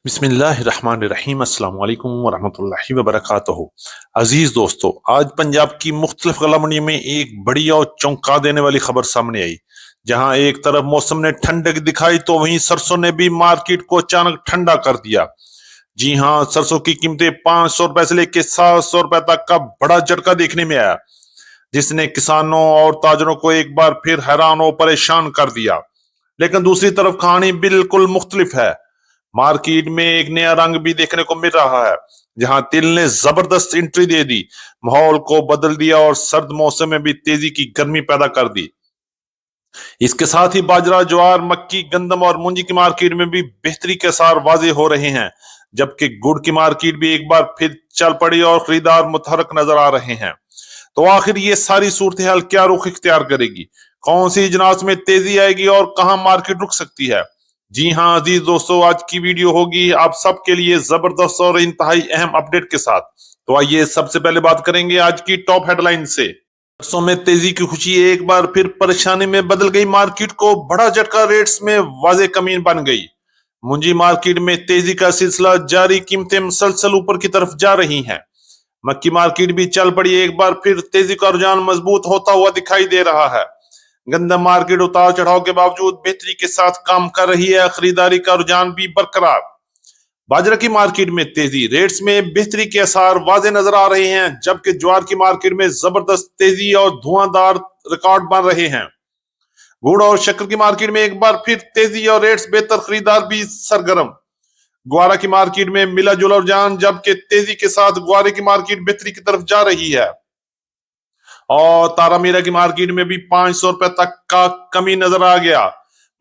बिस्मिल्लाहिर्रहमानिर्रहीम अस्सलाम वालेकुम वरहमतुल्लाहि वबरकातुहू। अजीज दोस्तों, आज पंजाब की मुख्तलिफ गला मंडियों में एक बड़ी और चौंका देने वाली खबर सामने आई। जहां एक तरफ मौसम ने ठंडक दिखाई तो वहीं सरसों ने भी मार्केट को अचानक ठंडा कर दिया। जी हां, सरसों की कीमतें 500 रुपए से लेकर 700 रुपए तक का बड़ा झटका देखने में आया, जिसने किसानों और ताजरों को एक बार फिर हैरान और परेशान कर दिया। लेकिन दूसरी तरफ कहानी बिल्कुल मुख्तलिफ है। मार्केट में एक नया रंग भी देखने को मिल रहा है, जहां तिल ने जबरदस्त एंट्री दे दी, माहौल को बदल दिया और सर्द मौसम में भी तेजी की गर्मी पैदा कर दी। इसके साथ ही बाजरा, ज्वार, मक्की, गंदम और मूंजी की मार्केट में भी बेहतरी के आसार वाजे हो रहे हैं, जबकि गुड़ की मार्केट भी एक बार फिर चल पड़ी और खरीदार मुतहरक नजर आ रहे हैं। तो आखिर ये सारी सूरत हाल क्या रुख इख्तियार करेगी, कौन सी इजलास में तेजी आएगी और कहां मार्केट रुक सकती है? जी हां अजीज दोस्तों, आज की वीडियो होगी आप सबके लिए जबरदस्त और इंतहाई अहम अपडेट के साथ। तो आइए सबसे पहले बात करेंगे आज की टॉप हेडलाइन से। परसों में तेजी की खुशी एक बार फिर परेशानी में बदल गई, मार्केट को बड़ा झटका, रेट्स में वाजे कमी बन गई। मुंजी मार्केट में तेजी का सिलसिला जारी, कीमतें मुसलसल ऊपर की तरफ जा रही हैं। मक्की मार्केट भी चल पड़ी, एक बार फिर तेजी का रुझान मजबूत होता हुआ दिखाई दे रहा है। गंदम मार्केट उतार चढ़ाव के बावजूद बेहतरी के साथ काम कर रही है, खरीदारी का रुझान भी बरकरार। बाजरा की मार्केट में तेजी, रेट्स में बेहतरी के आसार वाजे नजर आ रहे हैं, जबकि ज्वार की मार्केट में जबरदस्त तेजी और धुआंधार रिकॉर्ड बन रहे हैं। गुड़ और शक्कर की मार्केट में एक बार फिर तेजी और रेट्स बेहतर, खरीदार भी सरगर्म। ग्वारा की मार्केट में मिला जुला रुझान, जबकि तेजी के साथ ग्वारे की मार्केट बेहतरी की तरफ जा रही है। और तारामीरा की मार्केट में भी 500 रुपए तक का कमी नजर आ गया।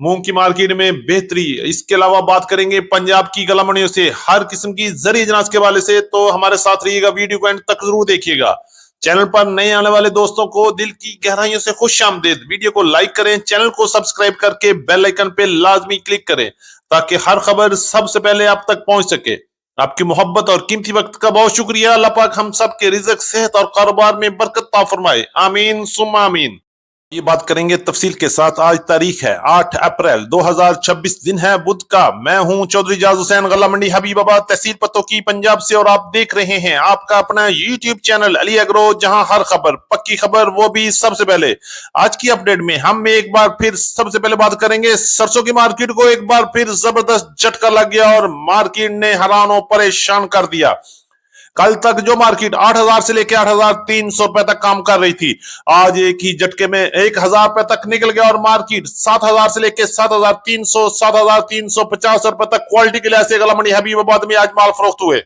मूंग की मार्केट में बेहतरी। इसके अलावा बात करेंगे पंजाब की गला मंडियों से हर किस्म की जरी अजनास के हवाले से, तो हमारे साथ रहिएगा, वीडियो को एंड तक जरूर देखिएगा। चैनल पर नए आने वाले दोस्तों को दिल की गहराइयों से खुश आमदीद। वीडियो को लाइक करें, चैनल को सब्सक्राइब करके बेल आइकन पे लाजमी क्लिक करें, ताकि हर खबर सबसे पहले आप तक पहुंच सके। आपकी मोहब्बत और कीमती वक्त का बहुत शुक्रिया। अल्लाह पाक हम सब के रिज़्क, सेहत और कारोबार में बरकत ता फरमाए, आमीन सुम्मा आमीन। ये बात करेंगे तफसील के साथ। आज तारीख है 8 अप्रैल 2026, दिन है बुध का। मैं हूं चौधरी जाज हुसैन, गला मंडी हबीबाबाद, तहसील पतोकी, पंजाब से, और आप देख रहे हैं आपका अपना यूट्यूब चैनल अली एग्रो, जहां हर खबर पक्की खबर, वो भी सबसे पहले। आज की अपडेट में हम एक बार फिर सबसे पहले बात करेंगे सरसों की मार्केट को एक बार फिर जबरदस्त झटका लग गया और मार्केट ने हैरान और परेशान कर दिया। कल तक जो मार्केट 8,000 से लेकर 8,300 रुपए तक काम कर रही थी, आज एक ही झटके में 1,000 रुपए तक निकल गया और मार्केट 7,000 से लेकर 7,300, 7,350 रुपए तक क्वालिटी के लिहाज से गला मंडी हबीबाबाद में आज माल फरोख्त हुए।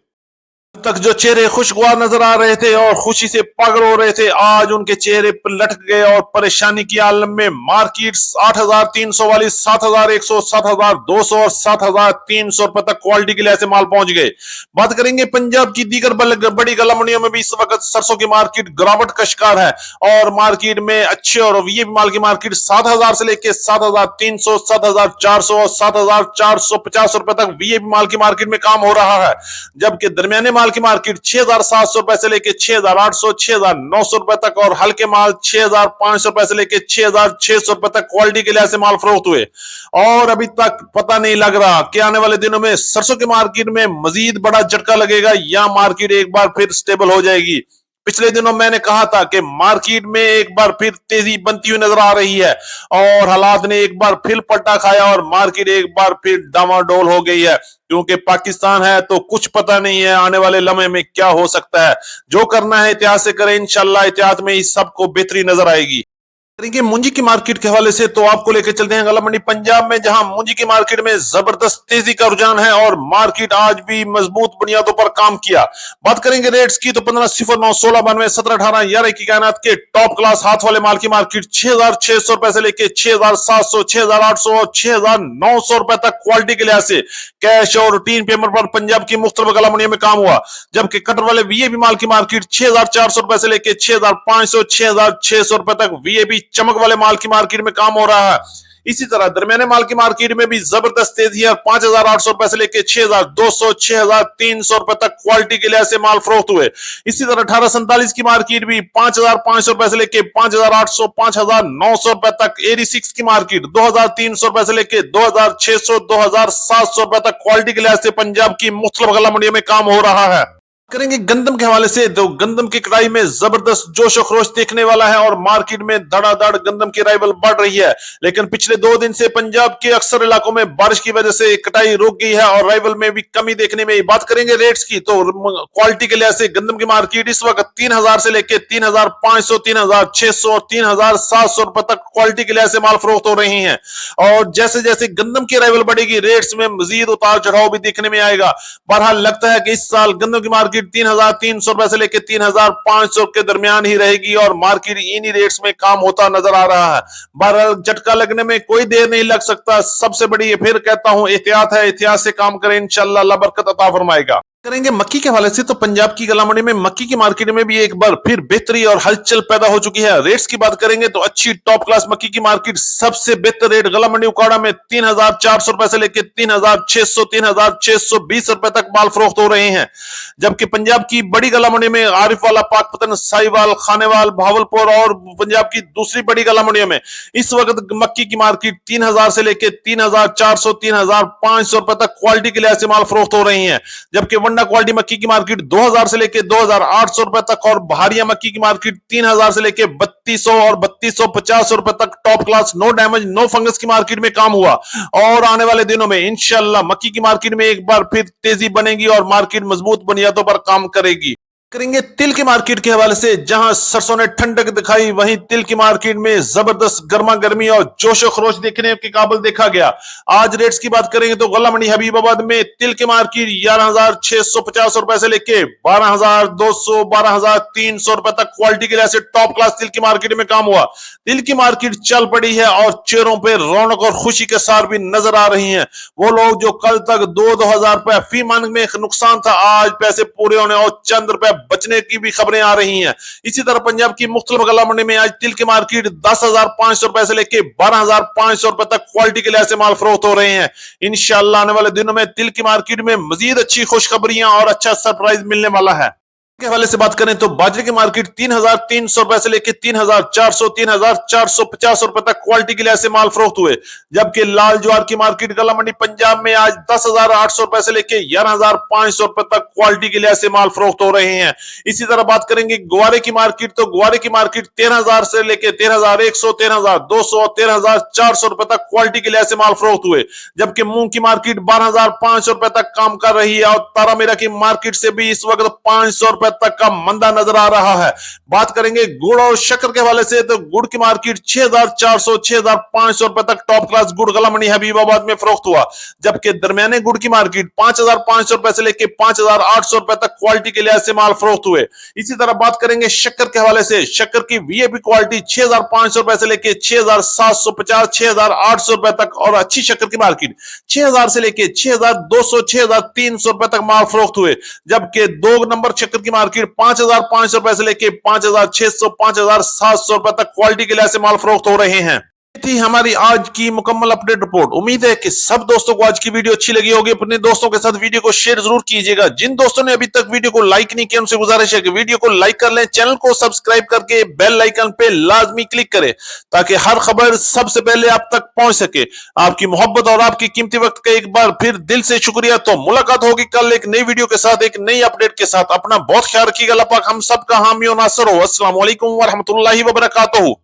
तक जो चेहरे खुशगवार नजर आ रहे थे और खुशी से पागल हो रहे थे, आज उनके चेहरे पर लटक गए और परेशानी की आलम में मार्केट 8,300 वाली 7,100, 7,200 और 7,300 रुपए तक क्वालिटी के लिहाज से माल पहुंच गए। बात करेंगे पंजाब की दीगर बड़ी गला मंडियों में भी इस वक्त सरसों की मार्केट गिरावट का शिकार है और मार्केट में अच्छे और ये माल की मार्केट 7,000 से लेकर 7,300, 7,400 और 7,450 रुपए तक वीआईपी माल की मार्केट में काम हो रहा है, जबकि दरमियाने माल की मार्केट 6,700 रुपए से लेकर 6,800, 6,900 रुपए तक और हल्के माल 6,500 रुपए से लेकर 6,600 रुपए तक क्वालिटी के लिहाज से माल फरोख्त हुए। और अभी तक पता नहीं लग रहा कि आने वाले दिनों में सरसों की मार्केट में मजीद बड़ा झटका लगेगा या मार्केट एक बार फिर स्टेबल हो जाएगी। पिछले दिनों मैंने कहा था कि मार्केट में एक बार फिर तेजी बनती हुई नजर आ रही है और हालात ने एक बार फिर पलटा खाया और मार्केट एक बार फिर डामाडोल हो गई है, क्योंकि पाकिस्तान है तो कुछ पता नहीं है आने वाले लम्हे में क्या हो सकता है। जो करना है एहतियात से करें, इंशाल्लाह एहतियात में ही सबको बेहतरी नजर आएगी। करेंगे मुंजी की मार्केट के हवाले से, तो आपको लेकर चलते हैं गला मंडी पंजाब में, जहां मुंजी की मार्केट में जबरदस्त तेजी का रुझान है और मार्केट आज भी मजबूत बुनियादों पर काम किया। बात करेंगे रेट्स की, तो 1509, 1692, 1718, 11 की कायनात के टॉप क्लास हाथ वाले माल की मार्केट 6,600 रुपए से लेकर 6,700, 6,800 और 6,900 रुपए तक क्वालिटी के लिहाज से कैश और रूटीन पेमेंट पर पंजाब की मुख्तलिफ गला मंडियों में काम हुआ, जबकि कटर वाले वीएबी माल की मार्केट 6,400 रुपए से लेकर 6,500, 6,600 रुपए तक वीएबी चमक वाले माल की मार्केट में काम हो रहा है। इसी तरह दरमियाने माल की मार्केट में भी जबरदस्त तेजी है। 5,800 रुपए से लेकर 6,200 6,300 रुपए तक क्वालिटी के लिहाज से माल फरोख्त हुए। इसी तरह 1847 की मार्केट भी 5,500 रुपए से लेकर 5,800 5,900 रुपए तक। 86 की मार्केट 2,300 रुपए से लेकर 2,600 2,700 रुपए तक क्वालिटी के लिहाज से पंजाब की मुख्तलिफ गला मंडियों में काम हो रहा है। करेंगे गंदम के हवाले से, तो गंदम की कटाई में जबरदस्त जोश और खरोश देखने वाला है और मार्केट में धड़ाधड़ गंदम की अराइवल बढ़ रही है। लेकिन पिछले 2 दिन से पंजाब के अक्सर इलाकों में बारिश की वजह से कटाई रुक गई है और अराइवल में भी कमी देखने में। बात करेंगे रेट्स की, तो क्वालिटी के लिहाज से गंदम की मार्केट इस वक्त 3,000 से लेकर 3,500 3,600 और 3,700 रुपए तक क्वालिटी के लिहाज से माल फरोख्त हो रही है। और जैसे जैसे गंदम की अराइवल बढ़ेगी रेट्स में मजीद उतार चढ़ाव भी देखने में आएगा। बहरहाल लगता है कि इस साल गंदम की मार्केट 3,300 रुपए से लेकर 3,500 के दरमियान ही रहेगी और मार्केट इन्हीं रेट्स में काम होता नजर आ रहा है। बहरहाल झटका लगने में कोई देर नहीं लग सकता। सबसे बड़ी फिर कहता हूं एहतियात है, एहतियात से काम करें, इंशाअल्लाह अल्लाह बरकत अता फरमाएगा। करेंगे मक्की के हवाले से, तो पंजाब की गला मंडी में मक्की की मार्केट में भी एक बार फिर बेहतरी और हलचल पैदा हो चुकी है। रेट्स की बात करेंगे तो अच्छी टॉप क्लास मक्की की मार्केट सबसे बेहतर रेट गला मंडी उकाड़ा में 3,400 रुपए से लेकर 3,600 3,620 रुपए तक माल फरोख्त हो रहे हैं। जबकि पंजाब की बड़ी गला मंडी में आरिफ वाला, पाकपतन, साहिवाल, खानेवाल, भावलपुर और पंजाब की दूसरी बड़ी गला मंडियों में इस वक्त मक्की की मार्केट 3,000 से लेकर 3,400 3,500 रुपए तक क्वालिटी के लिहाज से माल फरोख्त हो रही है। जबकि वंडा क्वालिटी मक्की की मार्केट 2,000 से लेकर 2,800 रुपए तक और भारिया मक्की की मार्केट 3,000 से लेकर 3,200 और 3,250 रुपए तक top class no damage no fungus की मार्केट में काम हुआ। और आने वाले दिनों में इंशाअल्लाह मक्की की मार्केट में एक बार फिर तेजी बनेगी और मार्केट मजबूत बुनियादों पर काम करेगी। करेंगे तिल की मार्केट के हवाले से, जहां सरसों ने ठंडक दिखाई वहीं तिल की मार्केट में जबरदस्त गर्मा गर्मी और जोश खरोश देखने के काबिल देखा गया। आज रेट्स की बात करेंगे तो गला मंडी हबीबाबाद में तिल की मार्केट 11,650 रुपए से लेके 12,200 12,300 रुपए तक क्वालिटी के लिहाज से टॉप क्लास तिल की मार्केट में काम हुआ। तिल की मार्केट चल पड़ी है और चेहरों पर रौनक और खुशी के साथ भी नजर आ रही है। वो लोग जो कल तक 2,000 रुपए फी मन में नुकसान था, आज पैसे पूरे होने और चंद रुपए बचने की भी खबरें आ रही हैं। इसी तरह पंजाब की मुख्तलिफ गला मंडी में आज तिल की मार्केट 10,500 रुपए से लेकर 12,500 रुपए तक क्वालिटी के लिहाज से माल फरोख्त हो रहे हैं। इंशाअल्लाह आने वाले दिनों में तिल की मार्केट में मजीद अच्छी खुशखबरियां और अच्छा सरप्राइज मिलने वाला है। के हवाले से बात करें तो बाजरे की मार्केट 3,300 रुपए से लेकर 3,400 3,450 रुपए तक क्वालिटी के लिहाज से माल फरोख्त हुए। जबकि लाल ज्वार की मार्केट गला मंडी पंजाब में आज 10,800 रुपए से लेकर 11,500 रुपए तक क्वालिटी के लिहाज से माल फरोख्त हो रहे हैं। इसी तरह बात करेंगे ग्वारे की मार्केट, तो ग्वारे की मार्केट 13,000 से लेकर 13,100 13,200 13,400 रुपए तक क्वालिटी के लिहाज से माल फरोख्त हुए। जबकि मूंग की मार्केट 12,500 रुपए तक काम कर रही है और तारामीरा की मार्केट से भी इस वक्त 500 रुपए तक का मंदा नजर आ रहा है। बात करेंगे गुड़ और शक्कर के हवाले से, तो गुड़ की मार्केट 6,400 6,500 रुपए तक टॉप क्लास गुड़ गला मंडी हबीबाबाद में फरोख्त हुआ। जबकि दरमियाने गुड़ की मार्केट 5,500 रुपए से लेकर 5,800 रुपए तक क्वालिटी के लिहाज से माल फरोख्त हुए। इसी तरह बात करेंगे शक्कर के हवाले से, शक्कर की वीआईपी क्वालिटी 6,500 रुपए से लेकर 6,750 6,800 रुपए तक और अच्छी शक्कर की मार्केट 6,000 से लेकर 6,200 6,300 रुपए तक माल फरोख्त हुए। जबकि 2 नंबर शक्कर की मार्केट 5,500 रुपए से लेकर 5,600 5,700 रुपए तक क्वालिटी के लिहाज से माल फरोख्त हो रहे हैं। थी हमारी आज की मुकम्मल अपडेट रिपोर्ट। उम्मीद है कि सब दोस्तों को आज की वीडियो अच्छी लगी होगी। अपने दोस्तों के साथ वीडियो को शेयर जरूर कीजिएगा। जिन दोस्तों ने अभी तक वीडियो को लाइक नहीं किया उनसे गुजारिश है कि वीडियो को लाइक कर लें, चैनल को सब्सक्राइब करके बेल आइकन पे लाजमी क्लिक करें ताकि हर खबर सबसे पहले आप तक पहुंच सके। आपकी मोहब्बत और आपकी कीमती वक्त का एक बार फिर दिल से शुक्रिया। तो मुलाकात होगी कल एक नई वीडियो के साथ, एक नई अपडेट के साथ। अपना बहुत ख्याल रखिएगा। अल्लाह पाक हम सबका हामी और नासर हो। अस्सलाम वालेकुम व रहमतुल्लाहि व बरकातहू।